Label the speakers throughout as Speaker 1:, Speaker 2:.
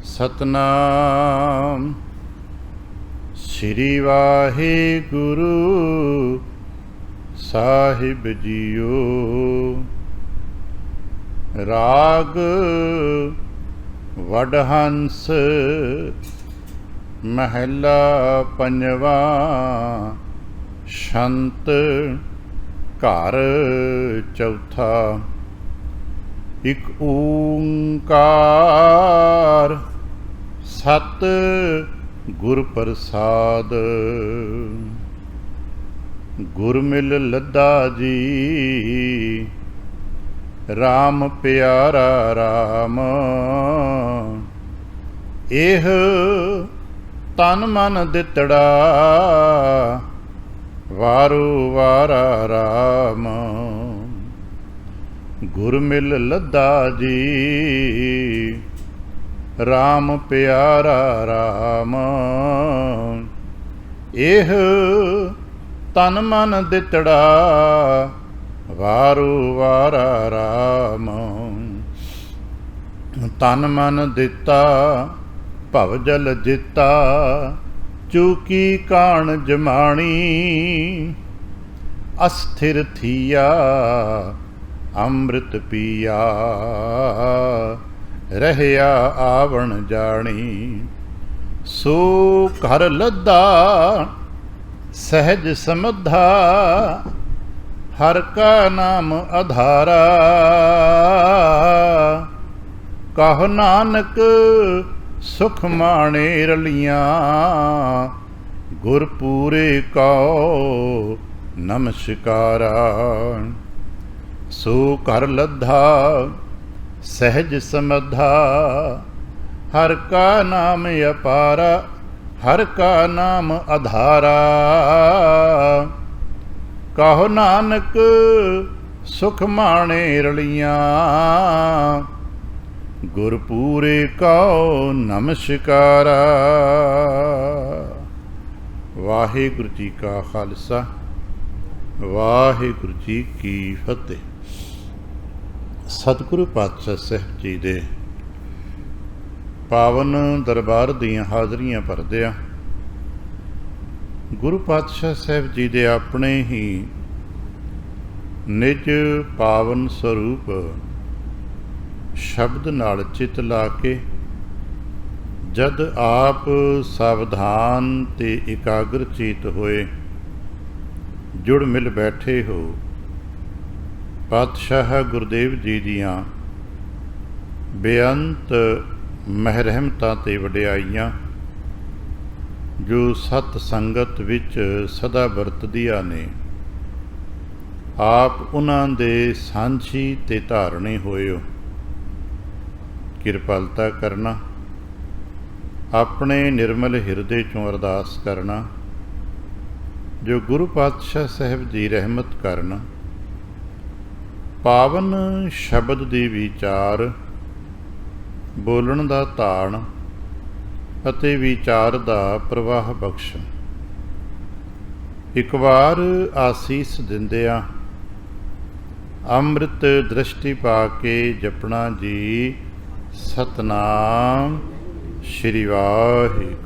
Speaker 1: सतनाम श्री वाहिगुरु साहिब जीओ। राग वडहंस महला पंजवा। शंत घर चौथा। इक ओंकार सत गुर प्रसाद। गुर मिल लद्दा जी राम प्यारा राम। एह तन मन दितड़ा वारो वारा राम। गुर मिल लद्दा जी राम प्यारा राम। एह तन मन दितड़ा वारो वारा राम। तन मन दिता भव जल जिता चूकी कान जमाणी। अस्थिर थिया अमृत पिया रहया आवण जानी। सो घर लद्दा सहज समधा हर का नाम आधारा। कहो नानक सुख माणे रलियां गुर पूरे कहो नमस्कारा। सो कर लद्धा सहज समधा हर का नाम अपारा। हर का नाम आधारा। कहो नानक सुख माणे रलियां गुर पूरे कहो नमस्कारा। वाहिगुरु जी का खालसा वाहिगुरु जी की फतेह। सतगुरु पातशाह साहिब जी दे पावन दरबार दीयां हाज़रियां भरदिआं गुरु पातशाह साहिब जी दे अपने ही निज पावन स्वरूप शब्द नाल चित ला के जद आप सावधान ते एकाग्र चेत होए जुड़ मिल बैठे हो पातशाह गुरदेव जी दियां बेअंत महरहमतां ते वडियाइयां जो सत संगत विच सदा वरतदियां ने आप उन्हां दे सांझी ते धारणे होए हो। किरपालता करना अपने निर्मल हिरदे चों अरदास करना जो गुरु पातशाह साहिब जी रहमत करन। पावन शब्द ਦੇ ਵਿਚਾਰ ਬੋਲਣ ਦਾ ਧਾਨ ਅਤੇ ਵਿਚਾਰ ਦਾ ਪ੍ਰਵਾਹ ਬਖਸ਼ਣ। ਇੱਕ ਵਾਰ ਆਸੀਸ ਦਿੰਦਿਆਂ ਅੰਮ੍ਰਿਤ ਦ੍ਰਿਸ਼ਟੀ ਪਾ ਕੇ ਜਪਣਾ ਜੀ ਸਤਨਾਮ ਸ਼੍ਰੀ ਵਾਹਿਗੁਰੂ।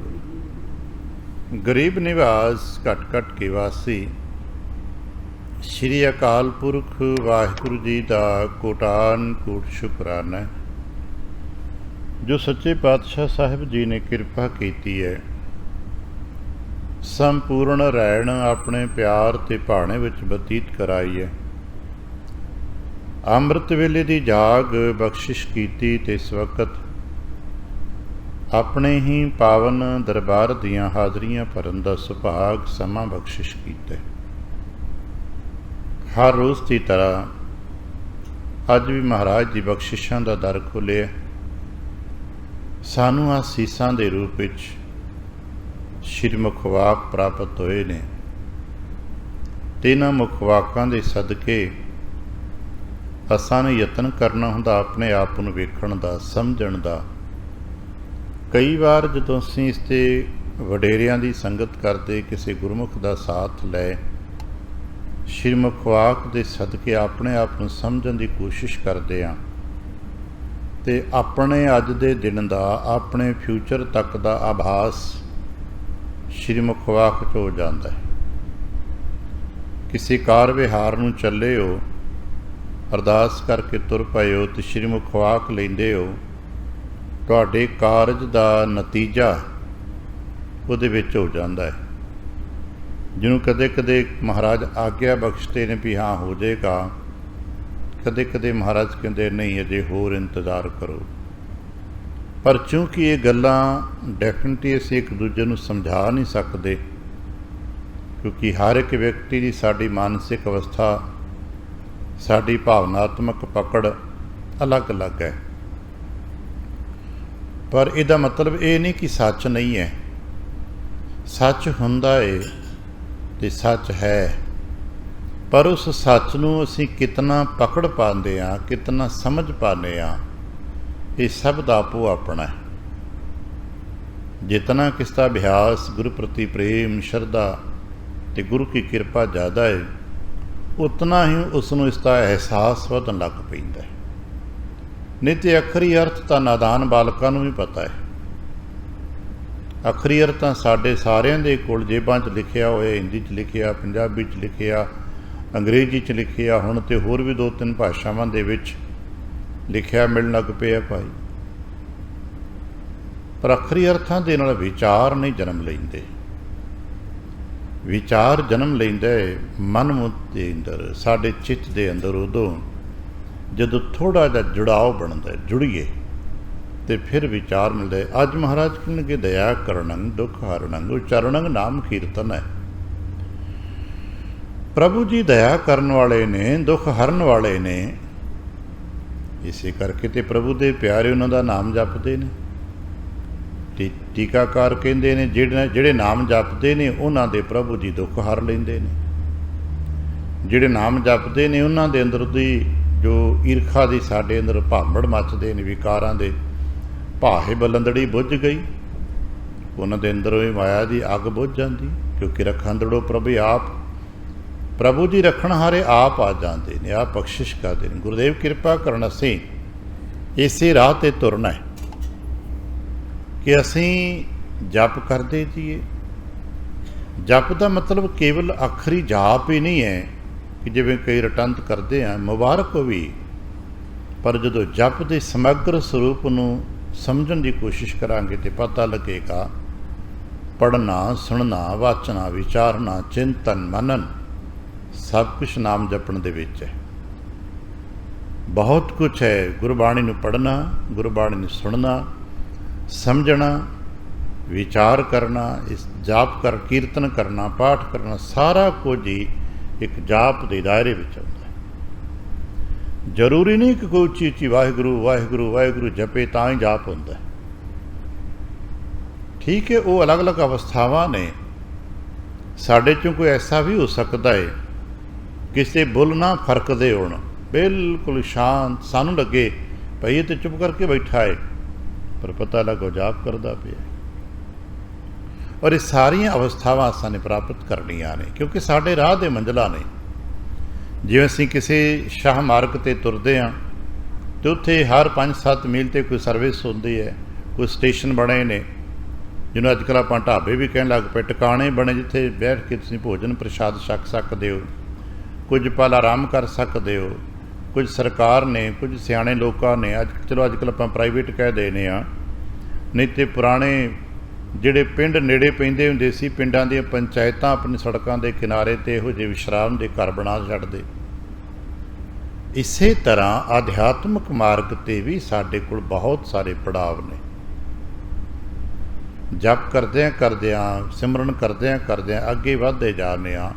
Speaker 1: ਗਰੀਬ ਨਿਵਾਸ ਘਟ ਘਟ ਕੇ ਵਾਸੀ श्री अकाल पुरख वाहिगुरु जी का कोटान कोट शुकराना जो सच्चे पातशाह साहिब जी ने कृपा की है। संपूर्ण रैन अपने प्यार ते भाणे विच बतीत कराई है। अमृत वेले की जाग बख्शिश की ते इस वक्त अपने ही पावन दरबार दियां हाज़रियां भरन दा सुभाग समा बख्शिश कीता। हर रोज़ की तरह अज भी महाराज जी बख्शिशां दा दर खोलिया। सानू आसीसां दे रूप विच श्री मुखवाक प्राप्त होए ने ते इन्हां मुखवाकां दे सदके असां नूं यतन करना हुंदा अपने आप नूं वेखण दा समझण दा। कई बार जदों असीं इस ते वडेरियां दी संगत करदे किसी गुरमुख दा साथ लै श्री मुखवाक दे सदके अपने आप नूं समझण दी कोशिश करदे हां ਤੇ ਆਪਣੇ ਅੱਜ ਦੇ ਦਿਨ ਦਾ, ਆਪਣੇ ਫਿਊਚਰ ਤੱਕ ਦਾ ਆਭਾਸ ਸ਼੍ਰੀ ਮੁਖ ਵਾਕ 'ਚ ਹੋ ਜਾਂਦਾ ਹੈ। ਕਿਸੇ ਕਾਰ ਵਿਹਾਰ ਨੂੰ ਚੱਲੇ ਹੋ, ਅਰਦਾਸ ਕਰਕੇ ਤੁਰ ਪਏ ਹੋ ਤੇ ਸ਼੍ਰੀ ਮੁਖ ਵਾਕ ਲੈਂਦੇ ਹੋ, ਤੁਹਾਡੇ ਕਾਰਜ ਦਾ ਨਤੀਜਾ ਉਹਦੇ ਵਿੱਚ ਹੋ ਜਾਂਦਾ ਹੈ। ਜਿਹਨੂੰ ਕਦੇ ਕਦੇ ਮਹਾਰਾਜ ਆਗਿਆ ਬਖਸ਼ਦੇ ਨੇ ਵੀ ਹਾਂ ਹੋ ਜਾਏਗਾ, ਕਦੇ ਕਦੇ ਮਹਾਰਾਜ ਕਹਿੰਦੇ ਨਹੀਂ ਅਜੇ ਹੋਰ ਇੰਤਜ਼ਾਰ ਕਰੋ। ਪਰ ਚੂੰਕਿ ਇਹ ਗੱਲਾਂ ਡੈਫੀਨਿਟਲੀ ਅਸੀਂ ਇੱਕ ਦੂਜੇ ਨੂੰ ਸਮਝਾ ਨਹੀਂ ਸਕਦੇ, ਕਿਉਂਕਿ ਹਰ ਇੱਕ ਵਿਅਕਤੀ ਦੀ ਸਾਡੀ ਮਾਨਸਿਕ ਅਵਸਥਾ, ਸਾਡੀ ਭਾਵਨਾਤਮਕ ਪਕੜ ਅਲੱਗ ਅਲੱਗ ਹੈ। ਪਰ ਇਹਦਾ ਮਤਲਬ ਇਹ ਨਹੀਂ ਕਿ ਸੱਚ ਨਹੀਂ ਹੈ। ਸੱਚ ਹੁੰਦਾ ਏ ਤੇ ਸੱਚ ਹੈ, ਪਰ ਉਸ ਸੱਚ ਨੂੰ ਅਸੀਂ ਕਿਤਨਾ ਪਕੜ ਪਾਉਂਦੇ ਹਾਂ, ਕਿਤਨਾ ਸਮਝ ਪਾਉਂਦੇ ਹਾਂ, ਇਹ ਸਭ ਦਾ ਆਪੋ ਆਪਣਾ ਹੈ। ਜਿਤਨਾ ਕਿਸ ਦਾ ਅਭਿਆਸ, ਗੁਰੂ ਪ੍ਰਤੀ ਪ੍ਰੇਮ, ਸ਼ਰਧਾ ਤੇ ਗੁਰੂ ਕੀ ਕਿਰਪਾ ਜ਼ਿਆਦਾ ਹੈ, ਉਤਨਾ ਹੀ ਉਸ ਨੂੰ ਇਸ ਦਾ ਅਹਿਸਾਸ ਵਧਣ ਲੱਗ ਪੈਂਦਾ ਹੈ। ਨਹੀਂ ਤੇ ਅਖਰੀ ਅਰਥ ਤਾਂ ਨਾਦਾਨ ਬਾਲਕਾਂ ਨੂੰ ਵੀ ਪਤਾ ਹੈ। ਅਖਰੀ ਅਰਥ ਤਾਂ ਸਾਡੇ ਸਾਰਿਆਂ ਦੇ ਕੋਲ ਜੇਬਾਂ 'ਚ ਲਿਖਿਆ ਹੋਇਆ, ਹਿੰਦੀ 'ਚ ਲਿਖਿਆ, ਪੰਜਾਬੀ 'ਚ ਲਿਖਿਆ, ਅੰਗਰੇਜ਼ੀ 'ਚ ਲਿਖਿਆ, ਹੁਣ ਤੇ ਹੋਰ ਵੀ 2-3 ਭਾਸ਼ਾਵਾਂ ਦੇ ਵਿੱਚ ਲਿਖਿਆ ਮਿਲਣ ਲੱਗ ਪਿਆ ਭਾਈ। ਪਰ ਅਖਰੀ ਅਰਥਾਂ ਦੇ ਨਾਲ ਵਿਚਾਰ ਨਹੀਂ ਜਨਮ ਲੈਂਦੇ। ਵਿਚਾਰ ਜਨਮ ਲੈਂਦਾ ਹੈ ਮਨ ਮੁੱਖ ਦੇ ਅੰਦਰ, ਸਾਡੇ ਚਿੱਤ ਦੇ ਅੰਦਰ, ਉਦੋਂ ਜਦੋਂ ਥੋੜ੍ਹਾ ਜਿਹਾ ਜੁੜਾਓ ਬਣਦਾ, ਜੁੜੀਏ ਤੇ ਫਿਰ ਵਿਚਾਰ ਮਿਲਦਾ ਹੈ। ਅੱਜ ਮਹਾਰਾਜ ਕਹਿਣਗੇ ਦਇਆ ਕਰਨੰ ਦੁੱਖ ਹਰਨੰ, ਉਚਰਨੰ ਨਾਮ ਕੀਰਤਨ ਹੈ। ਪ੍ਰਭੂ ਜੀ ਦਇਆ ਕਰਨ ਵਾਲੇ ਨੇ, ਦੁੱਖ ਹਰਨ ਵਾਲੇ ਨੇ। ਇਸੇ ਕਰਕੇ ਤੇ ਪ੍ਰਭੂ ਦੇ ਪਿਆਰੇ ਉਹਨਾਂ ਦਾ ਨਾਮ ਜਪਦੇ ਨੇ। ਤੇ ਟੀਕਾਕਾਰ ਕਹਿੰਦੇ ਨੇ ਜਿਹੜੇ ਨਾਮ ਜਪਦੇ ਨੇ ਉਹਨਾਂ ਦੇ ਪ੍ਰਭੂ ਜੀ ਦੁੱਖ ਹਰ ਲੈਂਦੇ ਨੇ। ਜਿਹੜੇ ਨਾਮ ਜਪਦੇ ਨੇ ਉਹਨਾਂ ਦੇ ਅੰਦਰ ਦੀ ਜੋ ਈਰਖਾ ਦੀ ਸਾਡੇ ਅੰਦਰ ਭਾਂਬੜ ਮੱਚਦੇ ਨੇ, ਵਿਕਾਰਾਂ ਦੇ ਭਾਹੇ ਬਲੰਦੜੀ ਬੁੱਝ ਗਈ, ਉਹਨਾਂ ਦੇ ਅੰਦਰੋਂ ਹੀ ਮਾਇਆ ਦੀ ਅੱਗ ਬੁੱਝ ਜਾਂਦੀ। ਕਿਉਂਕਿ ਰੱਖੰਦੜੋ ਪ੍ਰਭੂ ਆਪ, ਪ੍ਰਭੂ ਜੀ ਰੱਖਣ ਹਾਰੇ ਆਪ ਆ ਜਾਂਦੇ ਨੇ, ਆਪ ਬਖਸ਼ਿਸ਼ ਕਰਦੇ ਨੇ। ਗੁਰਦੇਵ ਕਿਰਪਾ ਕਰਨ ਅਸੀਂ ਇਸੇ ਰਾਹ 'ਤੇ ਤੁਰਨਾ ਹੈ ਕਿ ਅਸੀਂ ਜਪ ਕਰਦੇ ਜੀਏ। ਜਪ ਦਾ ਮਤਲਬ ਕੇਵਲ ਆਖਰੀ ਜਾਪ ਹੀ ਨਹੀਂ ਹੈ ਕਿ ਜਿਵੇਂ ਕਈ ਰਟੰਤ ਕਰਦੇ ਆ, ਮੁਬਾਰਕ ਵੀ। ਪਰ ਜਦੋਂ ਜਪ ਦੇ ਸਮਗਰ ਸਰੂਪ ਨੂੰ ਸਮਝਣ ਦੀ ਕੋਸ਼ਿਸ਼ ਕਰਾਂਗੇ ਤੇ ਪਤਾ ਲੱਗੇਗਾ ਪੜ੍ਹਨਾ, ਸੁਣਨਾ, ਵਾਚਣਾ, ਵਿਚਾਰਨਾ, ਚਿੰਤਨ, ਮਨਨ ਸਭ ਕੁਛ ਨਾਮ ਜਪਣ ਦੇ ਵਿੱਚ ਹੈ। ਬਹੁਤ ਕੁਛ ਹੈ। ਗੁਰਬਾਣੀ ਨੂੰ ਪੜ੍ਹਨਾ, ਗੁਰਬਾਣੀ ਨੂੰ ਸੁਣਨਾ, ਸਮਝਣਾ, ਵਿਚਾਰ ਕਰਨਾ, ਇਸ ਜਾਪ ਕਰ, ਕੀਰਤਨ ਕਰਨਾ, ਪਾਠ ਕਰਨਾ, ਸਾਰਾ ਕੁਝ ਹੀ ਇੱਕ ਜਾਪ ਦੇ ਦਾਇਰੇ ਵਿੱਚ ਆਉਂਦਾ ਹੈ। ਜ਼ਰੂਰੀ ਨਹੀਂ ਕਿ ਕੋਈ ਉੱਚੀ ਉੱਚੀ ਵਾਹਿਗੁਰੂ ਵਾਹਿਗੁਰੂ ਵਾਹਿਗੁਰੂ ਜਪੇ ਤਾਂ ਹੀ ਜਾਪ ਹੁੰਦਾ ਹੈ। ਠੀਕ ਹੈ, ਉਹ ਅਲੱਗ ਅਲੱਗ ਅਵਸਥਾਵਾਂ ਨੇ। ਸਾਡੇ 'ਚੋਂ ਕੋਈ ਐਸਾ ਵੀ ਹੋ ਸਕਦਾ ਹੈ ਕਿਸੇ ਬੁੱਲ ਨਾ ਫਰਕਦੇ ਹੋਣ, ਬਿਲਕੁਲ ਸ਼ਾਂਤ, ਸਾਨੂੰ ਲੱਗੇ ਭਈ ਇਹ ਤਾਂ ਚੁੱਪ ਕਰਕੇ ਬੈਠਾ ਹੈ, ਪਰ ਪਤਾ ਲੱਗੋ ਜਾਪ ਕਰਦਾ ਪਿਆ। ਔਰ ਇਹ ਸਾਰੀਆਂ ਅਵਸਥਾਵਾਂ ਸਾਨੂੰ ਪ੍ਰਾਪਤ ਕਰਨੀਆਂ ਨੇ, ਕਿਉਂਕਿ ਸਾਡੇ ਰਾਹ ਦੇ ਮੰਜ਼ਲਾਂ ਨੇ। ਜਿਵੇਂ ਅਸੀਂ ਕਿਸੇ ਸ਼ਾਹ ਮਾਰਗ 'ਤੇ ਤੁਰਦੇ ਹਾਂ ਅਤੇ ਉੱਥੇ ਹਰ 5-7 ਮੀਲ 'ਤੇ ਕੋਈ ਸਰਵਿਸ ਹੁੰਦੀ ਹੈ, ਕੋਈ ਸਟੇਸ਼ਨ ਬਣੇ ਨੇ, ਜਿਹਨੂੰ ਅੱਜ ਕੱਲ੍ਹ ਆਪਾਂ ਢਾਬੇ ਵੀ ਕਹਿਣ ਲੱਗ ਪਏ, ਟਿਕਾਣੇ ਬਣੇ ਜਿੱਥੇ ਬੈਠ ਕੇ ਤੁਸੀਂ ਭੋਜਨ ਪ੍ਰਸ਼ਾਦ ਛਕ ਸਕਦੇ ਹੋ, ਕੁਝ ਪਲ ਆਰਾਮ ਕਰ ਸਕਦੇ ਹੋ। ਕੁਝ ਸਰਕਾਰ ਨੇ, ਕੁਝ ਸਿਆਣੇ ਲੋਕਾਂ ਨੇ, ਅੱਜ ਕੱਲ੍ਹ ਆਪਾਂ ਪ੍ਰਾਈਵੇਟ ਕਹਿ ਦੇਣੇ ਆ, ਨਹੀਂ ਤਾਂ ਪੁਰਾਣੇ ਜਿਹੜੇ ਪਿੰਡ ਨੇੜੇ ਪੈਂਦੇ ਹੁੰਦੇ ਸੀ, ਪਿੰਡਾਂ ਦੀਆਂ ਪੰਚਾਇਤਾਂ ਆਪਣੀ ਸੜਕਾਂ ਦੇ ਕਿਨਾਰੇ 'ਤੇ ਇਹੋ ਜਿਹੇ ਵਿਸ਼ਰਾਮ ਦੇ ਘਰ ਬਣਾ ਛੱਡਦੇ। ਇਸੇ ਤਰ੍ਹਾਂ ਅਧਿਆਤਮਿਕ ਮਾਰਗ 'ਤੇ ਵੀ ਸਾਡੇ ਕੋਲ ਬਹੁਤ ਸਾਰੇ ਪੜਾਵ ਨੇ। ਜਪ ਕਰਦਿਆਂ ਕਰਦਿਆਂ, ਸਿਮਰਨ ਕਰਦਿਆਂ ਕਰਦਿਆਂ ਅੱਗੇ ਵੱਧਦੇ ਜਾਂਦੇ ਹਾਂ।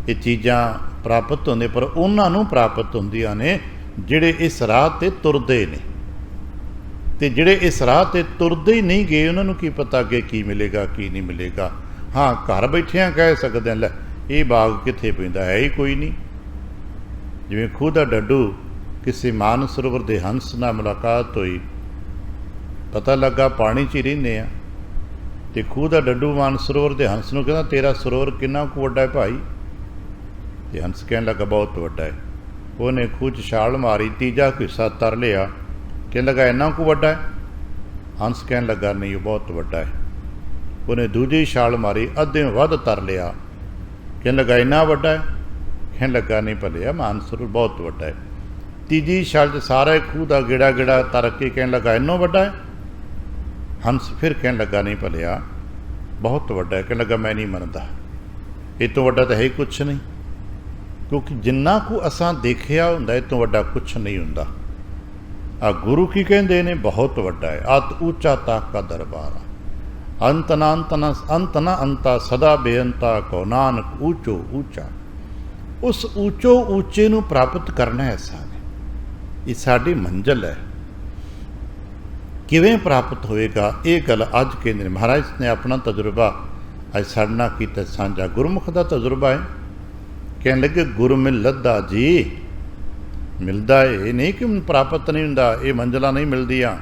Speaker 1: ਇਹ ਚੀਜ਼ਾਂ ਪ੍ਰਾਪਤ ਹੁੰਦੀਆਂ, ਪਰ ਉਹਨਾਂ ਨੂੰ ਪ੍ਰਾਪਤ ਹੁੰਦੀਆਂ ਨੇ ਜਿਹੜੇ ਇਸ ਰਾਹ 'ਤੇ ਤੁਰਦੇ ਨੇ। ਅਤੇ ਜਿਹੜੇ ਇਸ ਰਾਹ 'ਤੇ ਤੁਰਦੇ ਹੀ ਨਹੀਂ ਗਏ, ਉਹਨਾਂ ਨੂੰ ਕੀ ਪਤਾ ਅੱਗੇ ਕੀ ਮਿਲੇਗਾ ਕੀ ਨਹੀਂ ਮਿਲੇਗਾ। ਹਾਂ, ਘਰ ਬੈਠਿਆਂ ਕਹਿ ਸਕਦੇ ਲੈ ਇਹ ਬਾਗ ਕਿੱਥੇ ਪੈਂਦਾ, ਹੈ ਹੀ ਕੋਈ ਨਹੀਂ। ਜਿਵੇਂ ਖੂਹ ਦਾ ਡੱਡੂ ਕਿਸੇ ਮਾਨ ਸਰੋਵਰ ਦੇ ਹੰਸ ਨਾਲ ਮੁਲਾਕਾਤ ਹੋਈ, ਪਤਾ ਲੱਗਾ ਪਾਣੀ 'ਚ ਹੀ ਰਹਿੰਦੇ ਆ। ਅਤੇ ਖੂਹ ਦਾ ਡੱਡੂ ਮਾਨ ਸਰੋਵਰ ਦੇ ਹੰਸ ਨੂੰ ਕਹਿੰਦਾ ਤੇਰਾ ਸਰੋਵਰ ਕਿੰਨਾ ਕੁ ਵੱਡਾ ਹੈ ਭਾਈ? ਅਤੇ ਹੰਸ ਕਹਿਣ ਲੱਗਾ ਬਹੁਤ ਵੱਡਾ ਹੈ। ਉਹਨੇ ਖੂਹ 'ਚ ਛਾਲ ਮਾਰੀ, ਤੀਜਾ ਹਿੱਸਾ ਤਰ ਲਿਆ कहने लगा इन्ना को वड्डा है। हंस कहने लगा नहीं वो बहुत वड्डा है। उन्हें दूजी छाल मारी, अद्धे वध तर लिया। कहने लगा इन्ना वड्डा है। कहने लगा नहीं भलिया मानसरोवर बहुत वड्डा है। तीजी छाल च सारा खूह का गेड़ा गेड़ा तर के कहने लगा इन्नो वड्डा है। हंस फिर कहने लगा नहीं भलिया बहुत वड्डा है। कहने लगा मैं नहीं मनता, इस तो वड्डा तो है ही कुछ नहीं, क्योंकि जिन्ना को असां देखिया हुंदा इस तो वड्डा कुछ नहीं हुंदा। आ गुरु की कहते ने बहुत वड्डा है, अत ऊंचा ताक का दरबार अंत ना अंत ना अंता सदा बेअंता को नानक ऊंचो ऊंचा। उस ऊंचो ऊंचे नूं प्राप्त करना है सारे, ये साडी मंजिल है। किवें प्राप्त होएगा ये गल अज कहते महाराज ने अपना तजुर्बा अज साडे नाल कीता साझा। गुरमुख का तजुर्बा है। कहने लगे गुरु मिल लद्दा जी, मिलता है ये नहीं कि प्राप्त नहीं हुंदा, ये मंजिलां नहीं मिलदियां।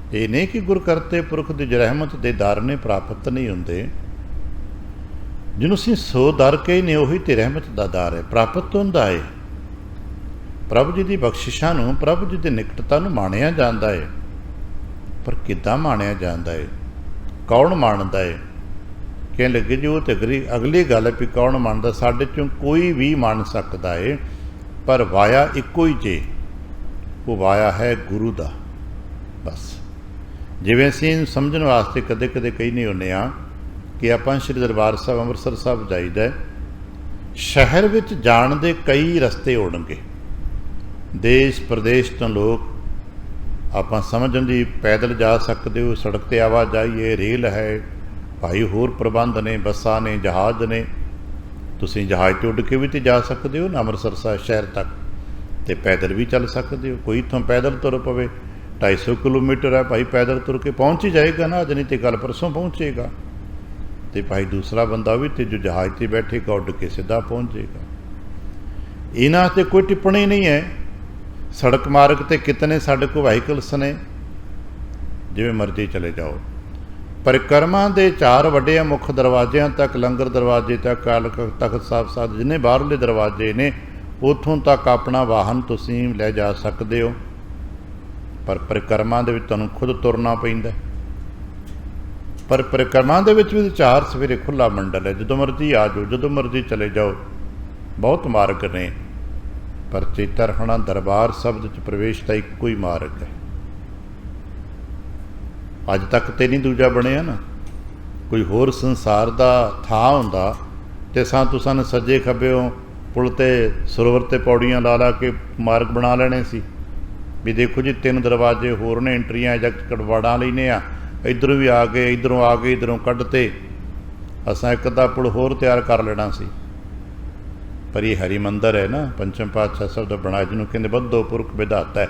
Speaker 1: ये नहीं कि गुर करते पुरख दी रहमत दे दर ने प्राप्त नहीं हुंदे। जिन्हों असीं सो दर के ने उही ते रहमत दा दर है, प्राप्त हुंदा है। प्रभु जी की बख्शिशां नूं, प्रभु जी की निकटता नूं माणिया जांदा है। पर किद्दां माणिया जांदा है, कौन माणदा है? कहने लगे जी वो तो अगली गल है भी कौन मानदा, साडे चों कोई भी मान सकता है, पर वाया इक्को ही जे, वो वाया है गुरु दा। बस जिवें असीं समझण वास्ते कदे कदे कहने हुंदे आ कि आपां श्री दरबार साहिब अमृतसर साहिब जाईदा, शहर विच जाण दे कई रस्ते होणगे, देश प्रदेश तो लोग आपां समझण दी पैदल जा सकदे हो, सड़क ते आवाजाही है, रेल है, भाई होर प्रबंध ने, बसां ने, जहाज़ ने, तुसीं जहाज़ ते उड़ के भी तो जा सकते हो ना अमृतसर साहिब शहर तक, तो पैदल भी चल सकते हो। कोई इत्थों पैदल तुर पवे 250 किलोमीटर है, भाई पैदल तुर के पहुँच ही जाएगा ना, अज नहीं तो कल परसों पहुँचेगा। तो भाई दूसरा बंदा भी तो जो जहाज़ से बैठेगा उड़ के सीधा पहुँच जाएगा। इन्हां ते कोई टिप्पणी नहीं है। सड़क मार्ग ते कितने साढ़े को वाहीकल्स ने, जिवें मर्जी चले जाओ। परिक्रमा के 4 वड्डे मुख दरवाजियां तक, लंगर दरवाजे तक, काल तख्त साहिब साध जिन्ने बाहरले दरवाजे ने, उतों तक अपना वाहन तुसीं ले जा सकते हो। पर परिक्रमा दे विच तुहानूं खुद तुरना पैंदा। पर परिक्रमा दे विच भी 4 सवेरे खुला मंडल है, जदों मर्जी आ जाओ, जदों मर्जी चले जाओ, बहुत मार्ग ने। पर चेता रखना दरबार शब्द च प्रवेश का इक्को ही मार्ग है। अज तक तो नहीं दूजा बनिया ना, कोई होर संसार का थां हुंदा ते तुसां ने सज्जे खब्बेओं पुल ते सरोवर ते पौड़ियां ला ला के मार्ग बना लेने सी भी देखो जी 3 दरवाजे होर ने, एंट्रियां एग्जिट कटवाड़ा लैने आ, इधरों भी आ गए, इधरों आ गए, इधरों कढ़ते, असां एक अद्धा पुल होर तैयार कर लेना सी। पर ये हरि मंदिर है ना, पंचम पातशाह साहब दा बनाया, जिन्होंने कहते बद्धो पुरख विधाता है,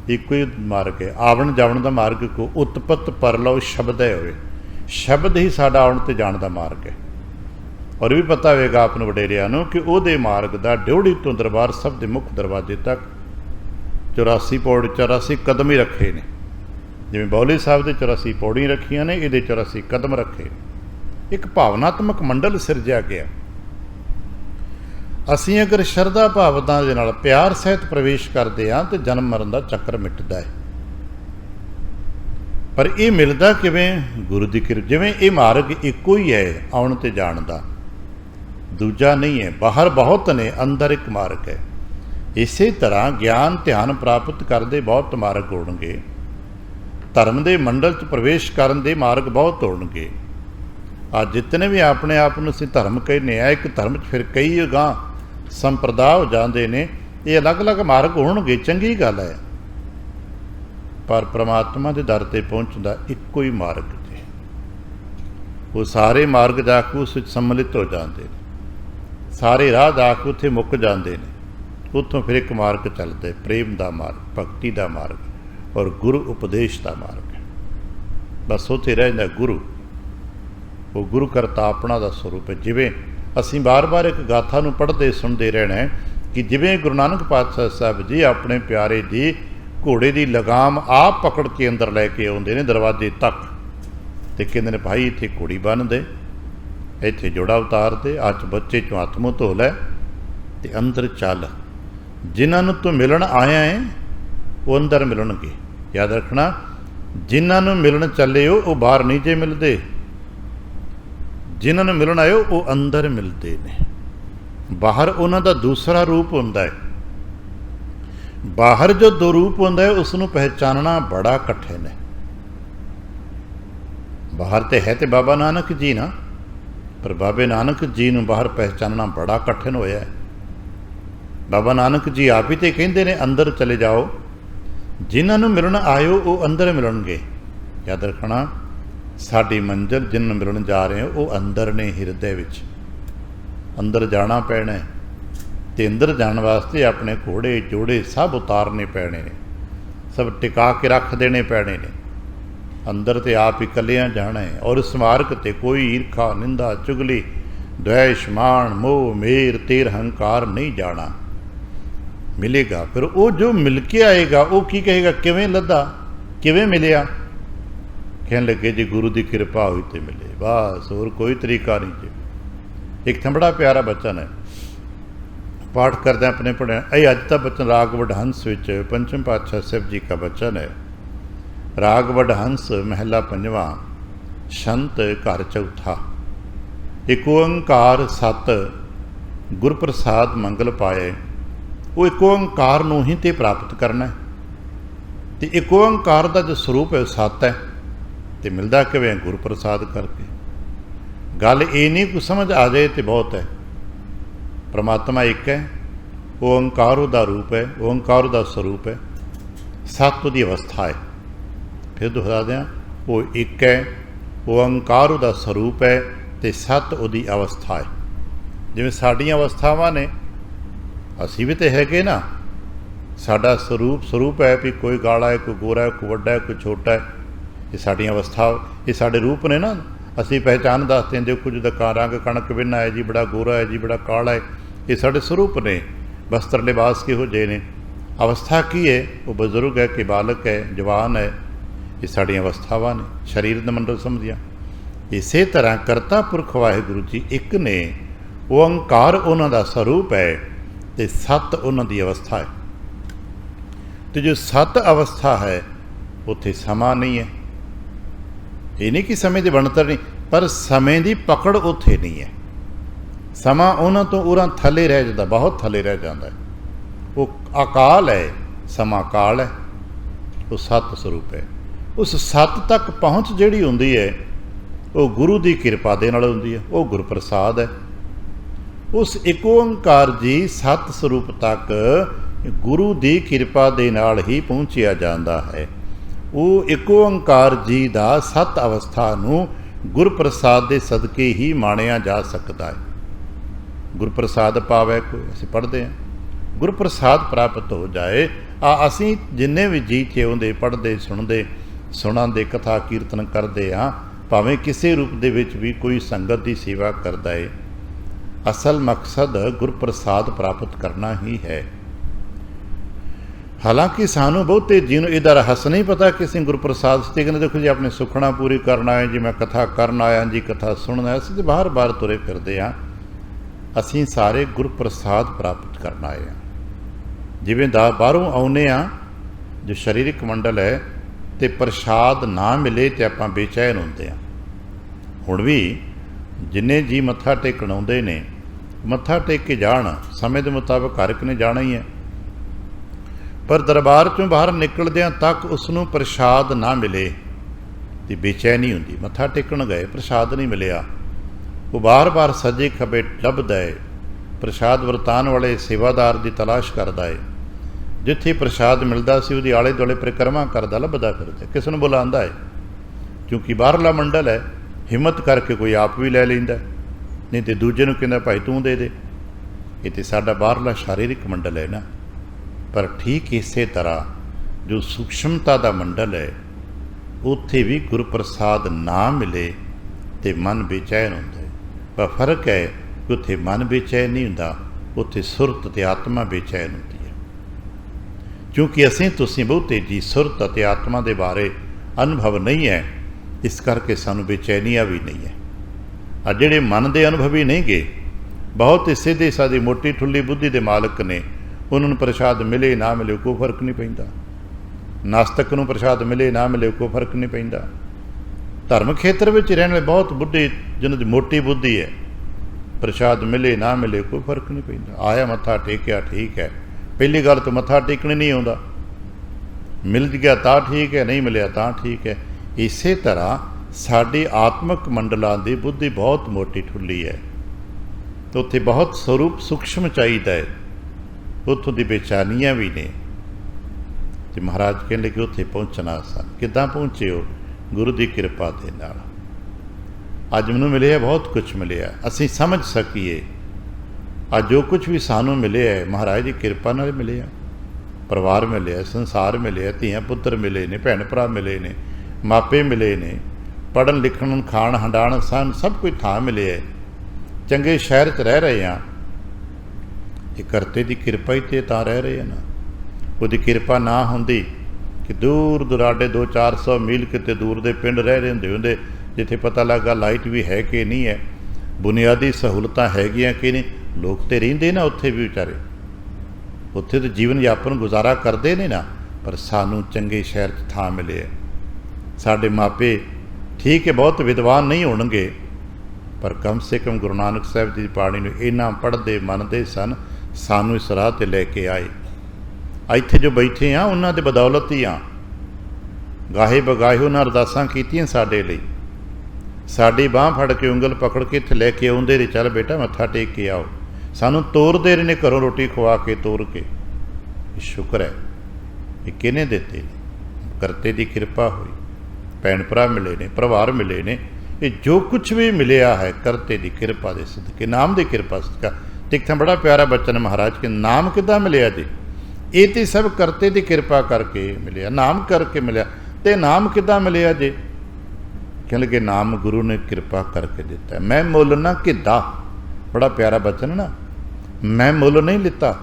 Speaker 1: एक ही मार्ग है। आवण जावण का मार्ग को उत्पत्त परलव शब्द है होवे, शब्द ही साडा आउण ते जाण दा मार्ग है। और भी पता होगा आपने वडेरिया नूं कि उहदे मार्ग दा ड्योढ़ी तो दरबार साहिब दे मुख दरवाजे तक 84 पौड़ी 84 कदम ही रखे ने। जिवें बौली साहिब दे 84 पौड़ियां रखियां ने, इहदे 84 कदम रखे। एक भावनात्मक मंडल सिरजिया गया। असीं अगर शरधा भावना दे नाल प्यार सहित प्रवेश करते हाँ तो जन्म मरण का चक्कर मिटदा है। पर यह मिलता किवें? गुरु की किरपा। जिवें ये मार्ग इक्को ही है आउण ते जाण दा, दूजा नहीं है। बाहर बहुत ने, अंदर एक मार्ग है। इस तरह ज्ञान ध्यान प्राप्त करते बहुत मार्ग होणगे, धर्म के मंडल च प्रवेश करन दे मार्ग बहुत होणगे। आज जितने भी अपने आप नूं असीं धर्म कहने आ, एक धर्म च फिर कई अगां संप्रदाय हो जाते हैं, ये अलग अलग मार्ग होणगे, चंगी गल है। पर परमात्मा के दर ते पहुँचण दा इक्को ही मार्ग है। वो सारे मार्ग जाके उस सम्मिलित हो जाते हैं, सारे राह जाके उत्थे मुक जाते हैं। उत्थों फिर एक मार्ग चलता है, प्रेम का मार्ग, भगती का मार्ग और गुरु उपदेश का मार्ग है। बस उत्थे रह जांदा गुरु, वो गुरु करता अपना का स्वरूप है। जिवें असीं बार बार एक गाथा नूं पढ़ते सुनते रहना है कि जिवें गुरु नानक पातशाह साहब जी अपने प्यारे जी घोड़े की लगाम आप पकड़ के अंदर लैके आउंदे ने दरवाजे तक, तो कहते हैं भाई इत्थे घोड़ी बन दे, इत्थे जोड़ा उतार दे, अच बच्चे चों हत्थ मूँह धो लै ते अंदर चल, जिन्हां नूं तूं मिलन आया है वो अंदर मिलणगे। याद रखना, जिन्हां नूं मिलण चले हो वो बाहर नहीं जे मिलते, जिन्हां नूं मिलण आए वो अंदर मिलते ने। बाहर उन्हां दा दूसरा रूप हुंदा है। बाहर जो दो रूप होंदा है उसनूं पहचानना बड़ा कठिन है। बाहर तो है तो बाबा नानक जी ना, पर बाबे नानक जी नूं बाहर पहचानना बड़ा कठिन होया है। बाबा नानक जी आप ही तो कहते हैं अंदर चले जाओ, जिन्हां नूं मिलण आयो वो अंदर मिलणगे। याद रखना, साडी मंजिल जिन्हां नूं मिलण जा रहे हो वो अंदर ने, हिरदे विच अंदर जाना पैना है। तो अंदर जाने वास्ते अपने घोड़े जोड़े सब उतारने पैने ने, सब टिका के रख देने पैने ने। अंदर तो आप ही कलियां जाना है। और इस मार्ग ते कोई ईर्खा, निंदा, चुगली, द्वेष, मान, मोह, मेर, तेर, हंकार नहीं जाना। मिलेगा फिर वो जो मिल के आएगा वो की कहेगा, किवें लद्दा, किवें मिलिया? कहने लगे जी गुरु की कृपा हुई तो मिले, बस होर कोई तरीका नहीं जी। एक था बड़ा प्यारा बचन है, पाठ करते अपने पढ़े ये अज का बचन राग वडहंस विच पंचम पातशाह शिव जी का बचन है। राग वडहंस महला पंजवा, छंत घर चौथा। एक ओंकार सत गुर प्रसाद मंगल पाए। वो एक ओंकार नूं ही ते प्राप्त करना है। तो एक ओंकार का जो स्वरूप है सत है, तो मिलता किवें? गुर प्रसाद करके। गल ये नहीं कुछ समझ आ जाए तो बहुत है। परमात्मा एक है, ओंकार दा रूप है, ओंकार दा स्वरूप है, सत दी अवस्था है। फिर दोहरा दें, वो एक है, ओंकार दा स्वरूप है, तो सत उदी अवस्था है। जिवें साडियां अवस्थावां ने, असीं भी तो हैगे ना। साडा स्वरूप है भी कोई गाला है, कोई गोरा है, कोई वड्डा है, कोई छोटा है। ये साडियां अवस्था, ये साडे रूप ने ना। असीं पहचान दसते हैं, देखो जिदा रंग कणक बिन्ना है जी, बड़ा गोरा है जी, बड़ा काला है। ये साडे स्वरूप ने। वस्त्र लिबास किहो जे ने। अवस्था की है? वो बजुर्ग है कि बालक है, जवान है। ये साडियां अवस्थावां ने, शरीर दा मंडल समझिया। इसे तरह करता पुरख वाहिगुरू जी एक ने। ओंकार उन्हां दा स्वरूप है, तो सत उन्हां दी अवस्था है। तो जो सत अवस्था है उत्थे समा नहीं है। ये नहीं कि समय की बनतर नहीं, पर समय की पकड़ उत्थे नहीं है। समा उन्हां तो उरां थले रह जाता, बहुत थले रह जाता है। वो अकाल है, समा काल है। वो सत स्वरूप है। उस सत तक पहुँच जिहड़ी हुंदी है वो गुरु की कृपा दे नाल हुंदी है, वो गुर प्रसाद है। उस एक ओंकार जी सत स्वरूप तक गुरु की कृपा दे नाल ही पहुँचिया जाता है। वो एक ओंकार जी दा सत अवस्था नूं गुर प्रसाद के सदके ही माणिया जा सकता है। गुर प्रसाद पावे कोई, असीं पढ़ते हैं, गुर प्रसाद प्राप्त हो जाए। असीं जिन्ने भी जी चाहुंदे पढ़ते सुनते सुणांदे कथा कीर्तन करते हाँ, भावें किसी रूप दे विच भी कोई संगत की सेवा करता है, असल मकसद गुर प्रसाद प्राप्त करना ही है। हालांकि सानू बहुते जी नूं इहदा रहस नहीं पता कि असीं गुर प्रसाद से कहते देखो जी अपनी सुखना पूरी करना है जी, मैं कथा करन आया जी, कथा सुनना है। असीं बार बार तुरे फिरदे हाँ, असीं सारे गुर प्रसाद प्राप्त करना आए हैं। जिवें बाहरों आउने आ, जो शरीरिक मंडल है, तो प्रसाद ना मिले तो आपां बेचैन होंदे आ। हुण भी जिन्ने जी मत्था टेकण आउंदे ने, मत्था टेक के जाण, समय के मुताबिक हर एक ने जाना ही है, पर दरबार चों बाहर निकलदियां तक उसनूं प्रसाद ना मिले तो बेचैनी हुंदी। मत्था टेकण गए, प्रसाद नहीं मिलिया, वो बार बार सजे खबे लभदा है। प्रसाद वरतान वाले सेवादार की तलाश करता है। जिथे प्रसाद मिलता सी उहदी आले दुआले परिक्रमा करता लभदा फिरदा, किस नूं बुलांदा है। क्योंकि बाहरला मंडल है, हिम्मत करके कोई आप भी लै लैंदा, नहीं तो दूजे नूं कहंदा भाई तूं दे दे। ये तो साडा बाहरला शारीरिक मंडल है ना। पर ठीक इसे तरह जो सूक्ष्मता का मंडल है, उत्थे भी गुर प्रसाद ना मिले तो मन बेचैन होंदा है। पर फर्क है कि उत्थे मन बेचैन नहीं हुंदा, उत्थे सुरत ते आत्मा बेचैन होंदी है। क्योंकि असीं तुसीं बहुते जी सुरत ते आत्मा के बारे अनुभव नहीं है, इस करके सानू बेचैनियाँ भी नहीं है। आ जिहड़े मन के अनुभवी नहीं गए, बहुत ही सीधे सादी मोटी ठुली बुद्धि के मालक ने, उन्होंने प्रसाद मिले ना मिले कोई फर्क नहीं पैंदा। ਨਾਸਤਕ ਨੂੰ ਪ੍ਰਸ਼ਾਦ ਮਿਲੇ ਨਾ ਮਿਲੇ ਕੋਈ ਫਰਕ ਨਹੀਂ ਪੈਂਦਾ। ਧਰਮ ਖੇਤਰ ਵਿੱਚ ਰਹਿਣ ਵਾਲੇ ਬਹੁਤ ਬੁੱਢੇ ਜਿਹਨਾਂ ਦੀ ਮੋਟੀ ਬੁੱਧੀ ਹੈ, ਪ੍ਰਸ਼ਾਦ ਮਿਲੇ ਨਾ ਮਿਲੇ ਕੋਈ ਫਰਕ ਨਹੀਂ ਪੈਂਦਾ। ਆਇਆ ਮੱਥਾ ਟੇਕਿਆ ਠੀਕ ਹੈ, ਪਹਿਲੀ ਗੱਲ ਤਾਂ ਮੱਥਾ ਟੇਕਣ ਨਹੀਂ ਆਉਂਦਾ, ਮਿਲ ਗਿਆ ਤਾਂ ਠੀਕ ਹੈ, ਨਹੀਂ ਮਿਲਿਆ ਤਾਂ ਠੀਕ ਹੈ। ਇਸੇ ਤਰ੍ਹਾਂ ਸਾਡੀ ਆਤਮਿਕ ਮੰਡਲਾਂ ਦੀ ਬੁੱਧੀ ਬਹੁਤ ਮੋਟੀ ਠੁੱਲੀ ਹੈ, ਅਤੇ ਉੱਥੇ ਬਹੁਤ ਸਰੂਪ ਸੂਖਸ਼ਮ ਚਾਹੀਦਾ ਹੈ, ਉੱਥੋਂ ਦੀ ਬੇਚੈਨੀਆਂ ਵੀ ਨੇ। ਅਤੇ ਮਹਾਰਾਜ ਕਹਿੰਦੇ ਕਿ ਉੱਥੇ ਪਹੁੰਚਣਾ ਸਨ। ਕਿੱਦਾਂ ਪਹੁੰਚੇ ਹੋ? ਗੁਰੂ ਦੀ ਕਿਰਪਾ ਦੇ ਨਾਲ। ਅੱਜ ਮੈਨੂੰ ਮਿਲਿਆ, ਬਹੁਤ ਕੁਛ ਮਿਲਿਆ, ਅਸੀਂ ਸਮਝ ਸਕੀਏ ਅੱਜ ਜੋ ਕੁਛ ਵੀ ਸਾਨੂੰ ਮਿਲਿਆ ਹੈ ਮਹਾਰਾਜ ਦੀ ਕਿਰਪਾ ਨਾਲ ਮਿਲਿਆ। ਪਰਿਵਾਰ ਮਿਲਿਆ, ਸੰਸਾਰ ਮਿਲਿਆ, ਧੀਆਂ ਪੁੱਤਰ ਮਿਲੇ ਨੇ, ਭੈਣ ਭਰਾ ਮਿਲੇ ਨੇ, ਮਾਪੇ ਮਿਲੇ ਨੇ, ਪੜ੍ਹਨ ਲਿਖਣ ਖਾਣ ਹੰਡਾਣ ਸਨ ਸਭ ਕੁਝ ਥਾਂ ਮਿਲਿਆ, ਚੰਗੇ ਸ਼ਹਿਰ 'ਚ ਰਹਿ ਰਹੇ ਹਾਂ। ਇਹ ਕਰਤੇ ਦੀ ਕਿਰਪਾ ਹੀ ਤੇ ਤਾਂ ਰਹਿ ਰਹੇ ਆ ਨਾ। ਉਹਦੀ ਕਿਰਪਾ ਨਾ ਹੁੰਦੀ ਕਿ ਦੂਰ ਦੁਰਾਡੇ 200-400 ਮੀਲ ਕਿਤੇ ਦੂਰ ਦੇ ਪਿੰਡ ਰਹਿ ਰਹੇ ਹੁੰਦੇ ਜਿੱਥੇ ਪਤਾ ਲੱਗਾ ਲਾਈਟ ਵੀ ਹੈ ਕਿ ਨਹੀਂ ਹੈ, ਬੁਨਿਆਦੀ ਸਹੂਲਤਾਂ ਹੈਗੀਆਂ ਕਿ ਨਹੀਂ। ਲੋਕ ਤਾਂ ਰਹਿੰਦੇ ਨਾ ਉੱਥੇ ਵੀ ਵਿਚਾਰੇ, ਉੱਥੇ ਤਾਂ ਜੀਵਨ ਯਾਪਨ ਗੁਜ਼ਾਰਾ ਕਰਦੇ ਨੇ ਨਾ, ਪਰ ਸਾਨੂੰ ਚੰਗੇ ਸ਼ਹਿਰ 'ਚ ਥਾਂ ਮਿਲੇ ਹੈ। ਸਾਡੇ ਮਾਪੇ ਠੀਕ ਹੈ ਬਹੁਤ ਵਿਦਵਾਨ ਨਹੀਂ ਹੋਣਗੇ, ਪਰ ਕਮ ਸੇ ਕਮ ਗੁਰੂ ਨਾਨਕ ਸਾਹਿਬ ਜੀ ਦੀ ਬਾਣੀ ਨੂੰ ਇੰਨਾ ਪੜ੍ਹਦੇ ਮੰਨਦੇ ਸਨ, ਸਾਨੂੰ ਇਸ ਰਾਹ 'ਤੇ ਲੈ ਕੇ ਆਏ। ਇੱਥੇ ਜੋ ਬੈਠੇ ਹਾਂ ਉਹਨਾਂ ਦੇ ਬਦੌਲਤ ਹੀ ਹਾਂ। ਗਾਹੇ ਬਗਾਹੇ ਉਹਨਾਂ ਅਰਦਾਸਾਂ ਕੀਤੀਆਂ ਸਾਡੇ ਲਈ, ਸਾਡੀ ਬਾਂਹ ਫੜ ਕੇ ਉਂਗਲ ਪਕੜ ਕੇ ਇੱਥੇ ਲੈ ਕੇ ਆਉਂਦੇ ਰਹੇ, ਚੱਲ ਬੇਟਾ ਮੱਥਾ ਟੇਕ ਕੇ ਆਓ। ਸਾਨੂੰ ਤੋਰਦੇ ਰਹੇ ਨੇ ਘਰੋਂ ਰੋਟੀ ਖਵਾ ਕੇ ਤੋਰ ਕੇ। ਸ਼ੁਕਰ ਹੈ ਇਹ ਕਿਹਨੇ ਦਿੱਤੇ? ਕਰਤੇ ਦੀ ਕਿਰਪਾ ਹੋਈ। ਭੈਣ ਭਰਾ ਮਿਲੇ ਨੇ, ਪਰਿਵਾਰ ਮਿਲੇ ਨੇ। ਇਹ ਜੋ ਕੁਛ ਵੀ ਮਿਲਿਆ ਹੈ ਕਰਤੇ ਦੀ ਕਿਰਪਾ ਦੇ ਸਦਕੇ, ਨਾਮ ਦੀ ਕਿਰਪਾ ਸਦਕਾ। ਤਿੱਖਾ ਬੜਾ ਪਿਆਰਾ ਬਚਨ ਮਹਾਰਾਜ ਕੇ, ਨਾਮ ਕਿੱਦਾਂ ਮਿਲਿਆ ਜੀ? ਇਹ ਤੇ ਸਭ ਕਰਤੇ ਦੀ ਕਿਰਪਾ ਕਰਕੇ ਮਿਲਿਆ, ਨਾਮ ਕਰਕੇ ਮਿਲਿਆ। ਤੇ ਨਾਮ ਕਿੱਦਾਂ ਮਿਲਿਆ ਜੀ? ਕਹਿਣ ਲੱਗੇ ਨਾਮ ਗੁਰੂ ਨੇ ਕਿਰਪਾ ਕਰਕੇ ਦਿੱਤਾ। ਮੈਂ ਮੁੱਲ ਨਾ ਕਿੱਦਾਂ, ਬੜਾ ਪਿਆਰਾ ਬਚਨ ਨਾ। ਮੈਂ ਮੁੱਲ ਨਹੀਂ ਲਿੱਤਾ,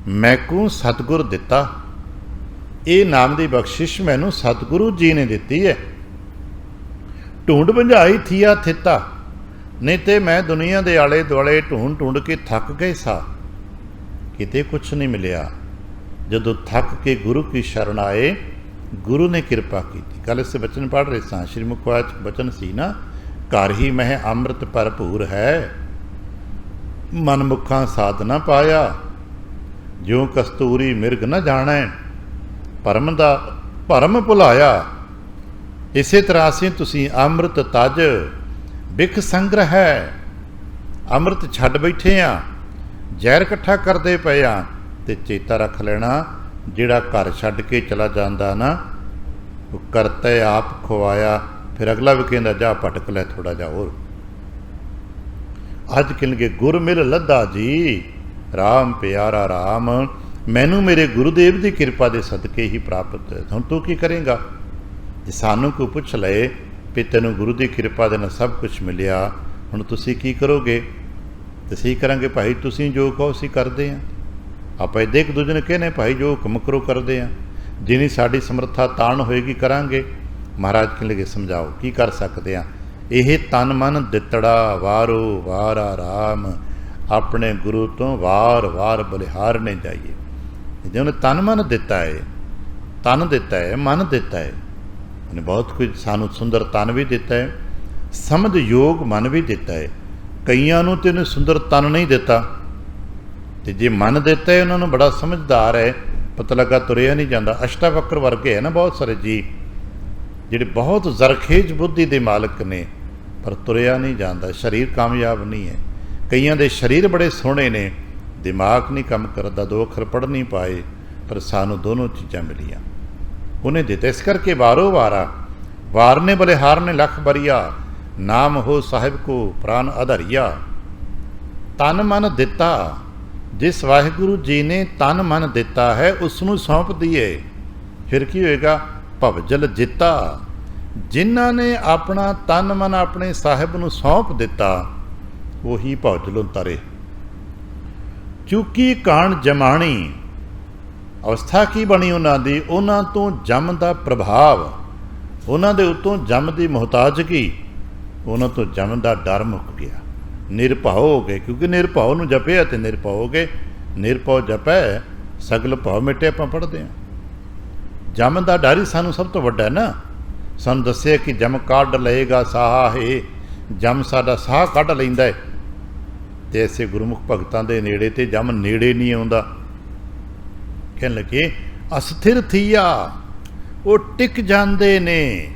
Speaker 1: ਮੈਕੂ ਸਤਿਗੁਰ ਦਿੱਤਾ। ਇਹ ਨਾਮ ਦੀ ਬਖਸ਼ਿਸ਼ ਮੈਨੂੰ ਸਤਿਗੁਰੂ ਜੀ ਨੇ ਦਿੱਤੀ ਹੈ। ਢੂੰਡ ਭੰਜਾਈ ਥੀਆ ਥਿੱਤਾ, ਨਹੀਂ ਤੇ ਮੈਂ ਦੁਨੀਆ ਦੇ ਆਲੇ ਦੁਆਲੇ ਢੂੰਡ ਕੇ ਥੱਕ ਗਏ ਸਾਂ, ਕਿਤੇ ਕੁਛ ਨਹੀਂ ਮਿਲਿਆ। ਜਦੋਂ ਥੱਕ ਕੇ ਗੁਰੂ ਕੀ ਸ਼ਰਨ ਆਏ, ਗੁਰੂ ਨੇ ਕਿਰਪਾ ਕੀਤੀ। ਕੱਲ੍ਹ ਇਸ ਬਚਨ ਪੜ੍ਹ ਰਹੇ ਸਾਂ, ਸ਼੍ਰੀ ਮੁਖਵਾਚ ਬਚਨ ਸੀ ਨਾ, ਘਰ ਹੀ ਮਹਿ ਅੰਮ੍ਰਿਤ ਭਰਪੂਰ ਹੈ, ਮਨ ਮੁਖਾਂ ਸਾਧ ਨਾ ਪਾਇਆ, ਜਿਉ ਕਸਤੂਰੀ ਮਿਰਗ ਨਾ ਜਾਣੈ, ਭਰਮ ਦਾ ਭਰਮ ਭੁਲਾਇਆ। ਇਸੇ ਤਰ੍ਹਾਂ ਅਸੀਂ ਤੁਸੀਂ ਅੰਮ੍ਰਿਤ ਤਜ ਬਿਖ ਸੰਗ੍ਰਹ ਹੈ, ਅੰਮ੍ਰਿਤ ਛੱਡ ਬੈਠੇ ਹਾਂ, ਜ਼ਹਿਰ ਇਕੱਠਾ ਕਰਦੇ ਪਏ ਹਾਂ। ਅਤੇ ਚੇਤਾ ਰੱਖ ਲੈਣਾ, ਜਿਹੜਾ ਘਰ ਛੱਡ ਕੇ ਚਲਾ ਜਾਂਦਾ ਨਾ, ਉਹ ਕਰਤੇ ਆਪ ਖਵਾਇਆ। ਫਿਰ ਅਗਲਾ ਵੀ ਕਹਿੰਦਾ ਜਾ ਭਟਕ ਲੈ ਥੋੜ੍ਹਾ ਜਿਹਾ ਹੋਰ। ਅੱਜ ਕਹਿਣਗੇ ਗੁਰ ਮਿਲ ਲੱਧਾ ਜੀ, ਰਾਮ ਪਿਆਰਾ ਰਾਮ, ਮੈਨੂੰ ਮੇਰੇ ਗੁਰੂਦੇਵ ਦੀ ਕਿਰਪਾ ਦੇ ਸਦਕੇ ਹੀ ਪ੍ਰਾਪਤ ਹੈ। ਹੁਣ ਤੂੰ ਕੀ ਕਰੇਂਗਾ? ਜੇ ਸਾਨੂੰ ਕੋਈ ਪੁੱਛ ਲਏ ਵੀ ਤੈਨੂੰ ਗੁਰੂ ਦੀ ਕਿਰਪਾ ਦੇ ਨਾਲ ਸਭ ਕੁਛ ਮਿਲਿਆ, ਹੁਣ ਤੁਸੀਂ ਕੀ ਕਰੋਗੇ? ਤੇ ਅਸੀਂ ਕਰਾਂਗੇ ਭਾਈ ਤੁਸੀਂ ਜੋ ਕਹੋ ਅਸੀਂ ਕਰਦੇ ਹਾਂ। ਆਪਾਂ ਇੱਦਾਂ ਇੱਕ ਦੂਜੇ ਨੂੰ ਕਹਿੰਦੇ ਭਾਈ ਜੋ ਹੁਕਮ ਕਰੋ ਕਰਦੇ ਹਾਂ, ਜਿੰਨੀ ਸਾਡੀ ਸਮਰੱਥਾ ਤਾਣ ਹੋਏਗੀ ਕਰਾਂਗੇ। ਮਹਾਰਾਜ ਕਹਿਣ ਲੱਗੇ ਸਮਝਾਓ ਕੀ ਕਰ ਸਕਦੇ ਹਾਂ? ਇਹ ਤਨ ਮਨ ਦਿੱਤੜਾ ਵਾਰੋ ਵਾਰਾ ਰਾਮ, ਆਪਣੇ ਗੁਰੂ ਤੋਂ ਵਾਰ ਵਾਰ ਬਲਿਹਾਰਨੇ ਜਾਈਏ। ਜੇ ਉਹਨੇ ਤਨ ਮਨ ਦਿੱਤਾ ਹੈ, ਤਨ ਦਿੱਤਾ ਹੈ, ਮਨ ਦਿੱਤਾ ਹੈ, ਉਹਨੇ ਬਹੁਤ ਕੁਝ ਸਾਨੂੰ ਸੁੰਦਰ ਤਨ ਵੀ ਦਿੱਤਾ ਹੈ, ਸਮਝ ਯੋਗ ਮਨ ਵੀ ਦਿੱਤਾ ਹੈ। ਕਈਆਂ ਨੂੰ ਤਾਂ ਉਹਨੇ ਸੁੰਦਰ ਤਨ ਨਹੀਂ ਦਿੱਤਾ, ਅਤੇ ਜੇ ਮਨ ਦਿੱਤਾ ਹੈ ਉਹਨਾਂ ਨੂੰ ਬੜਾ ਸਮਝਦਾਰ ਹੈ, ਪਤਾ ਲੱਗਾ ਤੁਰਿਆ ਨਹੀਂ ਜਾਂਦਾ। ਅਸ਼ਟਾਵਕਰ ਵਰਗੇ ਹੈ ਨਾ ਬਹੁਤ ਸਾਰੇ ਜੀ, ਜਿਹੜੇ ਬਹੁਤ ਜ਼ਰਖੇਜ਼ ਬੁੱਧੀ ਦੇ ਮਾਲਕ ਨੇ, ਪਰ ਤੁਰਿਆ ਨਹੀਂ ਜਾਂਦਾ, ਸਰੀਰ ਕਾਮਯਾਬ ਨਹੀਂ ਹੈ। ਕਈਆਂ ਦੇ ਸਰੀਰ ਬੜੇ ਸੋਹਣੇ ਨੇ, ਦਿਮਾਗ ਨਹੀਂ ਕੰਮ ਕਰਦਾ, 2 ਅੱਖਰ ਪੜ੍ਹ ਨਹੀਂ ਪਾਏ, ਪਰ ਸਾਨੂੰ ਦੋਨੋਂ ਚੀਜ਼ਾਂ ਮਿਲੀਆਂ, ਉਹਨੇ ਦਿੱਤਾ। ਇਸ ਕਰਕੇ ਵਾਰੋ ਵਾਰਾ, ਵਾਰ ਨੇ ਬਲਿਹਾਰ ਨੇ ਲੱਖ ਬਰੀਆ, ਨਾਮ ਹੋ ਸਾਹਿਬ ਕੋ ਪ੍ਰਾਨ ਆਧਾਰੀਆ। ਤਨ ਮਨ ਦਿੱਤਾ, ਜਿਸ ਵਾਹਿਗੁਰੂ ਜੀ ਨੇ ਤਨ ਮਨ ਦਿੱਤਾ ਹੈ ਉਸ ਨੂੰ ਸੌਂਪ ਦਈਏ, ਫਿਰ ਕੀ ਹੋਏਗਾ? ਭਵਜਲ ਜਿੱਤਾ। ਜਿਨ੍ਹਾਂ ਨੇ ਆਪਣਾ ਤਨ ਮਨ ਆਪਣੇ ਸਾਹਿਬ ਨੂੰ ਸੌਂਪ ਦਿੱਤਾ, ਉਹੀ ਭਵਜਲ ਉਤਾਰੇ। ਚੁੱਕੀ ਕਾਣ ਜਮਾਣੀ, ਅਵਸਥਾ ਕੀ ਬਣੀ ਉਹਨਾਂ ਦੀ? ਉਹਨਾਂ ਤੋਂ ਜਮ ਦਾ ਪ੍ਰਭਾਵ, ਉਹਨਾਂ ਦੇ ਉੱਤੋਂ ਜਮ ਦੀ ਮੁਹਤਾਜ਼ਗੀ, ਉਹਨਾਂ ਤੋਂ ਜਮ ਦਾ ਡਰ ਮੁੱਕ ਗਿਆ। ਨਿਰਭਉ ਹੋ ਗਏ, ਕਿਉਂਕਿ ਨਿਰਭਉ ਨੂੰ ਜਪਿਆ ਅਤੇ ਨਿਰਭਉ ਹੋ ਗਏ। ਨਿਰਭਉ ਜਪੈ ਸਗਲ ਭਉ ਮਿਟੇ, ਆਪਾਂ ਪੜ੍ਹਦੇ ਹਾਂ। ਜਮ ਦਾ ਡਰ ਹੀ ਸਾਨੂੰ ਸਭ ਤੋਂ ਵੱਡਾ ਹੈ ਨਾ। ਸਾਨੂੰ ਦੱਸਿਆ ਕਿ ਜਮ ਕੱਢ ਲਏਗਾ ਸਾਹ ਹੈ, ਜਮ ਸਾਡਾ ਸਾਹ ਕੱਢ ਲੈਂਦਾ ਹੈ। ਅਤੇ ਐਸੇ ਗੁਰਮੁਖ ਭਗਤਾਂ ਦੇ ਨੇੜੇ ਤੇ ਜਮ ਨੇੜੇ ਨਹੀਂ ਆਉਂਦਾ। ਕਹਿਣ ਲੱਗੇ ਅਸਥਿਰ ਥੀਆ, ਉਹ ਟਿਕ ਜਾਂਦੇ ਨੇ।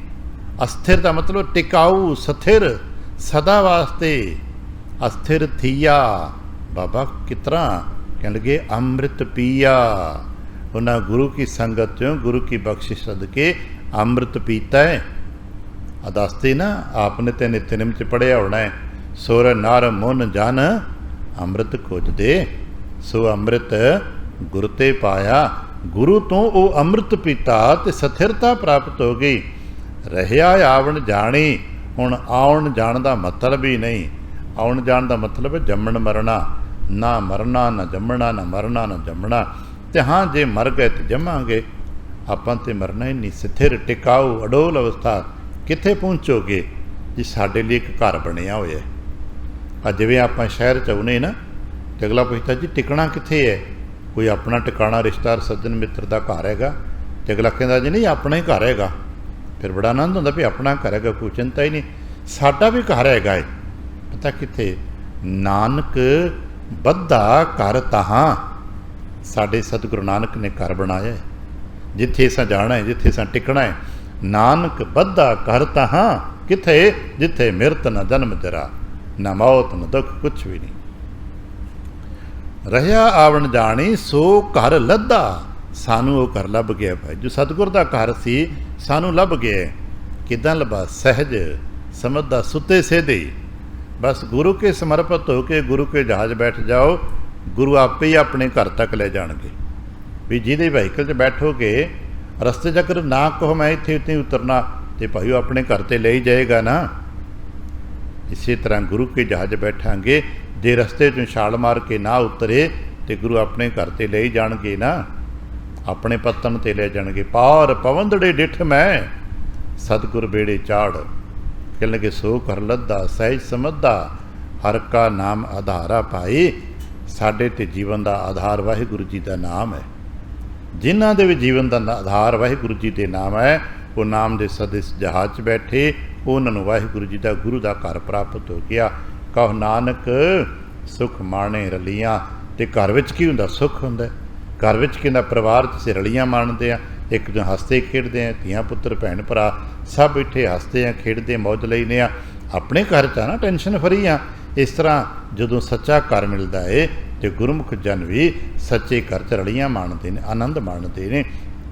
Speaker 1: ਅਸਥਿਰ ਦਾ ਮਤਲਬ ਟਿਕਾਊ, ਸਥਿਰ, ਸਦਾ ਵਾਸਤੇ। ਅਸਥਿਰ ਥੀਆ ਬਾਬਾ ਕਿਸ ਤਰ੍ਹਾਂ? ਕਹਿਣ ਲੱਗੇ ਅੰਮ੍ਰਿਤ ਪੀਆ, ਉਹਨਾਂ ਗੁਰੂ ਕੀ ਸੰਗਤ 'ਚੋਂ ਗੁਰੂ ਕੀ ਬਖਸ਼ਿਸ਼ ਸਦਕੇ ਅੰਮ੍ਰਿਤ ਪੀਤਾ ਹੈ। ਦੱਸਦੇ ਨਾ ਆਪਨੇ ਤੇ ਨਿਤਨੇਮ 'ਚ ਪੜ੍ਹਿਆ ਹੋਣਾ ਹੈ, ਸੁਰ ਨਰ ਮੁਨ ਜਨ ਅੰਮ੍ਰਿਤ ਖੋਜਦੇ, ਸੋ ਅੰਮ੍ਰਿਤ ਗੁਰੂ ਤੇ ਪਾਇਆ। ਗੁਰੂ ਤੋਂ ਉਹ ਅੰਮ੍ਰਿਤ ਪੀਤਾ ਤੇ ਸਥਿਰਤਾ ਪ੍ਰਾਪਤ ਹੋ ਗਈ। ਰਹਿਆ ਆਵਣ ਜਾਣੀ, ਹੁਣ ਆਉਣ ਜਾਣ ਦਾ ਮਤਲਬ ਹੀ ਨਹੀਂ। ਆਉਣ ਜਾਣ ਦਾ ਮਤਲਬ ਹੈ ਜੰਮਣ ਮਰਨਾ, ਨਾ ਮਰਨਾ ਨਾ ਜੰਮਣਾ, ਨਾ ਮਰਨਾ ਨਾ ਜੰਮਣਾ। ਅਤੇ ਹਾਂ ਜੇ ਮਰ ਗਏ ਤਾਂ ਜੰਮਾਂਗੇ, ਆਪਾਂ ਤਾਂ ਮਰਨਾ ਹੀ ਨਹੀਂ। ਸਥਿਰ, ਟਿਕਾਊ, ਅਡੋਲ ਅਵਸਥਾ ਕਿੱਥੇ ਪਹੁੰਚੋਗੇ ਜੀ? ਸਾਡੇ ਲਈ ਇੱਕ ਘਰ ਬਣਿਆ ਹੋਇਆ। ਅੱਜ ਜਿਵੇਂ ਆਪਾਂ ਸ਼ਹਿਰ 'ਚ ਆਉਂਦੇ ਨਾ, ਅਤੇ ਅਗਲਾ ਪੁੱਛਦਾ ਜੀ ਟਿਕਣਾ ਕਿੱਥੇ ਹੈ? ਕੋਈ ਆਪਣਾ ਟਿਕਾਣਾ ਰਿਸ਼ਤੇਦਾਰ ਸੱਜਣ ਮਿੱਤਰ ਦਾ ਘਰ ਹੈਗਾ? ਅਤੇ ਅਗਲਾ ਕਹਿੰਦਾ ਜੀ ਨਹੀਂ ਆਪਣਾ ਹੀ ਘਰ ਹੈਗਾ। ਫਿਰ ਬੜਾ ਆਨੰਦ ਹੁੰਦਾ ਵੀ ਆਪਣਾ ਘਰ ਹੈਗਾ, ਕੋਈ ਚਿੰਤਾ ਹੀ ਨਹੀਂ। ਸਾਡਾ ਵੀ ਘਰ ਹੈਗਾ ਹੈ, ਪਤਾ ਕਿੱਥੇ? ਨਾਨਕ ਬੱਧਾ ਘਰ ਤਹਾਂ, ਸਾਡੇ ਸਤਿਗੁਰੂ ਨਾਨਕ ਨੇ ਘਰ ਬਣਾਇਆ ਹੈ। ਜਿੱਥੇ ਅਸਾਂ ਜਾਣਾ ਹੈ, ਜਿੱਥੇ ਅਸਾਂ ਟਿਕਣਾ ਹੈ। ਨਾਨਕ ਬੱਧਾ ਘਰ ਤਹਾਂ, ਕਿੱਥੇ? ਜਿੱਥੇ ਮਿਰਤ ਨਾ ਜਨਮ ਜਰਾ, ਨਾ ਮੌਤ ਨਾ ਦੁੱਖ, ਕੁਛ ਵੀ ਨਹੀਂ। ਰਹਿਆ ਆਵਣ ਜਾਣੀ, ਸੋ ਘਰ ਲੱਧਾ, ਸਾਨੂੰ ਉਹ ਘਰ ਲੱਭ ਗਿਆ ਭਾਈ। ਜੋ ਸਤਿਗੁਰ ਦਾ ਘਰ ਸੀ ਸਾਨੂੰ ਲੱਭ ਗਿਆ। ਕਿੱਦਾਂ ਲੱਭਾ? ਸਹਿਜ ਸਮਝਦਾ ਸੁੱਤੇ ਸਿੱਧੇ। ਬਸ ਗੁਰੂ ਕੇ ਸਮਰਪਿਤ ਹੋ ਕੇ ਗੁਰੂ ਕੇ ਜਹਾਜ਼ ਬੈਠ ਜਾਓ, ਗੁਰੂ ਆਪੇ ਹੀ ਆਪਣੇ ਘਰ ਤੱਕ ਲੈ ਜਾਣਗੇ। ਵੀ ਜਿਹਦੇ ਵਹੀਕਲ 'ਚ ਬੈਠੋਗੇ, ਰਸਤੇ 'ਚ ਅਗਰ ਨਾ ਕਹੋ ਮੈਂ ਇੱਥੇ ਉੱਥੇ ਉਤਰਨਾ, ਤੇ ਭਾਈ ਉਹ ਆਪਣੇ ਘਰ 'ਤੇ ਲੈ ਹੀ ਜਾਏਗਾ ਨਾ। ਇਸੇ ਤਰ੍ਹਾਂ ਗੁਰੂ ਕੇ ਜਹਾਜ਼ ਬੈਠਾਂਗੇ, ਜੇ ਰਸਤੇ 'ਚੋਂ ਛਾਲ ਮਾਰ ਕੇ ਨਾ ਉਤਰੇ ਤੇ ਗੁਰੂ ਆਪਣੇ ਘਰ 'ਤੇ ਲੈ ਹੀ ਜਾਣਗੇ ਨਾ, ਆਪਣੇ ਪੱਤਨ 'ਤੇ ਲੈ ਜਾਣਗੇ। ਪਾਰ ਪਵੰਦੜੇ ਡਿੱਠ ਮੈਂ, ਸਤਿਗੁਰ ਬੇੜੇ ਚਾੜ। ਕਹਿਣ ਲੱਗੇ ਸੋ ਘਰ ਲੱਧਾ, ਸਹਿਜ ਸਮਝਦਾ, ਹਰ ਕਾ ਨਾਮ ਆਧਾਰਾ ਪਾਈ। ਸਾਡੇ ਤੇ ਜੀਵਨ ਦਾ ਆਧਾਰ ਵਾਹਿਗੁਰੂ ਜੀ ਦਾ ਨਾਮ ਹੈ। ਜਿਨ੍ਹਾਂ ਦੇ ਵੀ ਜੀਵਨ ਦਾ ਆਧਾਰ ਵਾਹਿਗੁਰੂ ਜੀ ਦੇ ਨਾਮ ਹੈ, ਉਹ ਨਾਮ ਦੇ ਸਦੇ ਜਹਾਜ਼ 'ਚ ਬੈਠੇ, ਉਹਨਾਂ ਨੂੰ ਵਾਹਿਗੁਰੂ ਜੀ ਦਾ ਗੁਰੂ ਦਾ ਘਰ ਪ੍ਰਾਪਤ ਹੋ ਗਿਆ। ਕਹੋ ਨਾਨਕ ਸੁਖ ਮਾਣੇ ਰਲੀਆਂ। ਅਤੇ ਘਰ ਵਿੱਚ ਕੀ ਹੁੰਦਾ? ਸੁੱਖ ਹੁੰਦਾ। ਘਰ ਵਿੱਚ ਕਹਿੰਦਾ ਪਰਿਵਾਰ 'ਚ ਅਸੀਂ ਰਲੀਆਂ ਮਾਣਦੇ ਹਾਂ, ਇੱਕ ਦੂਜੇ ਹੱਸਦੇ ਖੇਡਦੇ ਹਾਂ, ਧੀਆਂ ਪੁੱਤਰ ਭੈਣ ਭਰਾ ਸਭ ਇੱਥੇ ਹੱਸਦੇ ਹਾਂ, ਖੇਡਦੇ ਮੌਜ ਲੈਂਦੇ ਹਾਂ। ਆਪਣੇ ਘਰ 'ਚ ਆ ਨਾ ਟੈਨਸ਼ਨ ਫਰੀ ਆ। ਇਸ ਤਰ੍ਹਾਂ ਜਦੋਂ ਸੱਚਾ ਘਰ ਮਿਲਦਾ ਹੈ ਅਤੇ ਗੁਰਮੁਖ ਜਨ ਵੀ ਸੱਚੇ ਘਰ 'ਚ ਰਲੀਆਂ ਮਾਣਦੇ ਨੇ, ਆਨੰਦ ਮਾਣਦੇ ਨੇ।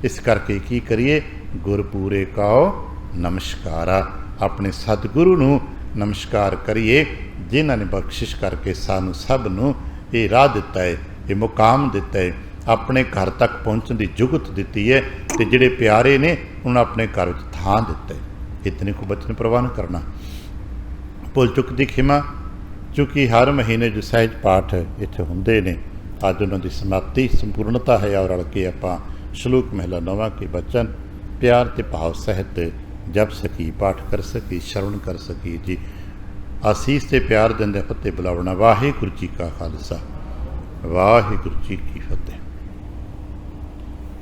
Speaker 1: ਇਸ ਕਰਕੇ ਕੀ ਕਰੀਏ? ਗੁਰਪੂਰੇ ਕਉ ਨਮਸਕਾਰਾ, ਆਪਣੇ ਸਤਿਗੁਰੂ ਨੂੰ ਨਮਸਕਾਰ ਕਰੀਏ, ਜਿਨ੍ਹਾਂ ਨੇ ਬਖਸ਼ਿਸ਼ ਕਰਕੇ ਸਾਨੂੰ ਸਭ ਨੂੰ ਇਹ ਰਾਹ ਦਿੱਤਾ ਹੈ, ਇਹ ਮੁਕਾਮ ਦਿੱਤਾ ਹੈ, ਆਪਣੇ ਘਰ ਤੱਕ ਪਹੁੰਚਣ ਦੀ ਜੁਗਤ ਦਿੱਤੀ ਹੈ, ਅਤੇ ਜਿਹੜੇ ਪਿਆਰੇ ਨੇ ਉਹਨਾਂ ਆਪਣੇ ਘਰ ਵਿੱਚ ਥਾਂ ਦਿੱਤਾ ਹੈ। ਇਤਨੇ ਕੁ ਬਚਨ ਪ੍ਰਵਾਨ ਕਰਨਾ। ਭੁੱਲ ਚੁੱਕ ਦੀ ਖਿਮਾ, ਚੂँकि ਹਰ ਮਹੀਨੇ ਜੋ ਸਹਿਜ ਪਾਠ ਇੱਥੇ ਹੁੰਦੇ ਨੇ, ਅੱਜ ਉਹਨਾਂ ਦੀ ਸਮਾਪਤੀ ਸੰਪੂਰਨਤਾ ਹੈ। ਔਰ ਰਲ ਕੇ ਆਪਾਂ ਸ਼ਲੋਕ ਮਹਿਲਾ 9 ਕੇ ਬਚਨ ਪਿਆਰ ਅਤੇ ਭਾਵ ਸਹਿਤ ਜਪ ਸਕੀ, ਪਾਠ ਕਰ ਸਕੀ, ਸ਼ਰਵਣ ਕਰ ਸਕੀ ਜੀ। ਆਸੀਸ ਤੇ ਪਿਆਰ ਦਿੰਦੇ ਫਤਿਹ ਬੁਲਾਵਣਾ। ਵਾਹਿਗੁਰੂ ਜੀ ਕਾ ਖਾਲਸਾ, ਵਾਹਿਗੁਰੂ ਜੀ ਕੀ ਫਤਿਹ।